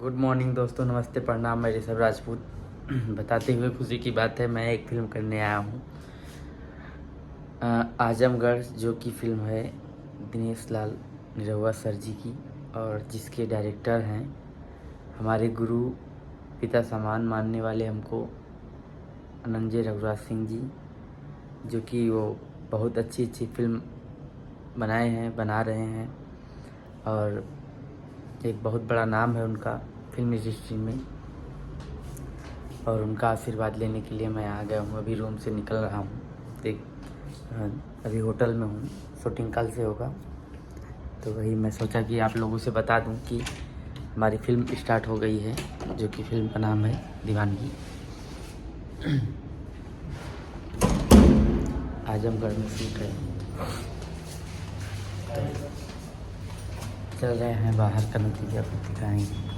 Good morning दोस्तों, नमस्ते, प्रणाम। मैं ऋषभ राजपूत बताते हुए खुशी की बात है, मैं एक फ़िल्म करने आया हूँ आजमगढ़, जो कि फ़िल्म है दिनेश लाल निरहुआ सर जी की, और जिसके डायरेक्टर हैं हमारे गुरु पिता समान मानने वाले हमको अनंजय रघुराज सिंह जी, जो कि वो बहुत अच्छी फ़िल्म बनाए हैं, बना रहे हैं, और एक बहुत बड़ा नाम है उनका फिल्म इंडस्ट्री में। और उनका आशीर्वाद लेने के लिए मैं आ गया हूँ। अभी रूम से निकल रहा हूँ, अभी होटल में हूँ, शूटिंग कल से होगा। तो वही मैं सोचा कि आप लोगों से बता दूँ कि हमारी फ़िल्म स्टार्ट हो गई है, जो कि फ़िल्म का नाम है दीवानगी। आजमगढ़ में शूट है, तो चल रहे हैं बाहर का नतीजा को दिखाएंगे।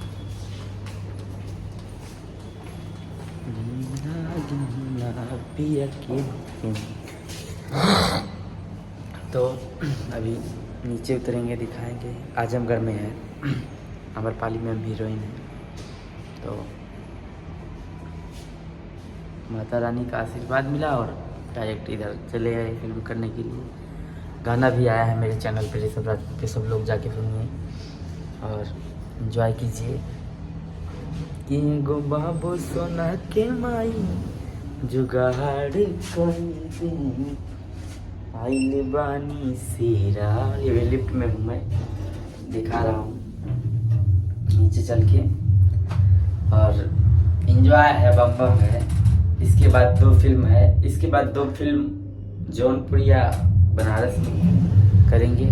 तो अभी नीचे उतरेंगे, दिखाएंगे। आजमगढ़ में है, अमरपाली में हीरोइन है। तो माता रानी का आशीर्वाद मिला और डायरेक्ट इधर चले आए फिल्म करने के लिए। गाना भी आया है मेरे चैनल पे, ऋषभ राजपूत पे, सब लोग जाके सुनिए और एंजॉय कीजिए। कि गो बाबू सोना के माई जुगाड़ कर दे, आइल बानी सेरा। ये लिफ्ट में हूँ, मैं दिखा रहा हूँ नीचे चल के, और एंजॉय है, बम बम है। इसके बाद दो फिल्म जौनपुर या बनारस में करेंगे।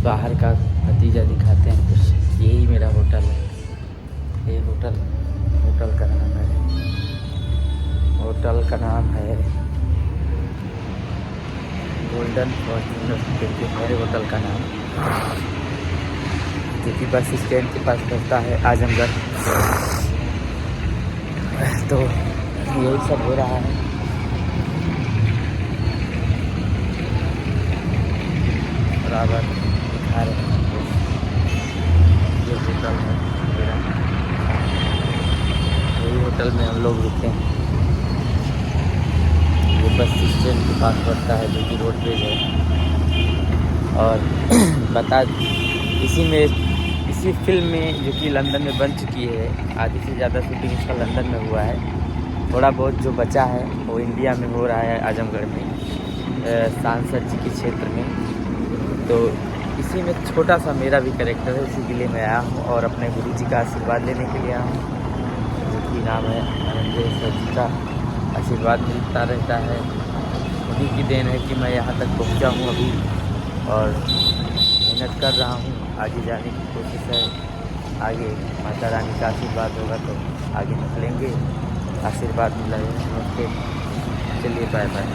बाहर का नतीजा दिखाते हैं कुछ। यही मेरा होटल है, ये होटल का नाम है, गोल्डन फॉर्च्यूनर करके मेरे होटल का नाम, जो कि बस स्टैंड के पास पड़ता है आजमगढ़। तो यही सब हो रहा है। बराबर दिखा रहे हैं ये होटल है मेरा। यही होटल में हम लोग रुकते हैं। ये बस स्टैंड के पास पड़ता है, जो कि रोडवेज है। और बता इसी फिल्म में, जो कि लंदन में बन चुकी है, आधी से ज़्यादा शूटिंग इसका लंदन में हुआ है। थोड़ा बहुत जो बचा है वो इंडिया में हो रहा है, आजमगढ़ में, सांसद जी के क्षेत्र में। तो इसी में छोटा सा मेरा भी कैरेक्टर है, इसी के लिए मैं आया हूँ और अपने गुरु जी का आशीर्वाद लेने के लिए आया हूँ, जो कि नाम है अनंजय सर जी का। आशीर्वाद मिलता रहता है, उन्हीं की देन है कि मैं यहाँ तक पहुँचा हूँ अभी, और मेहनत कर रहा हूँ। आगे जाने की कोशिश है, आगे माता रानी का आशीर्वाद होगा तो आगे निकलेंगे। आशीर्वाद मिला है, नमस्ते, चलिए बाय बाय।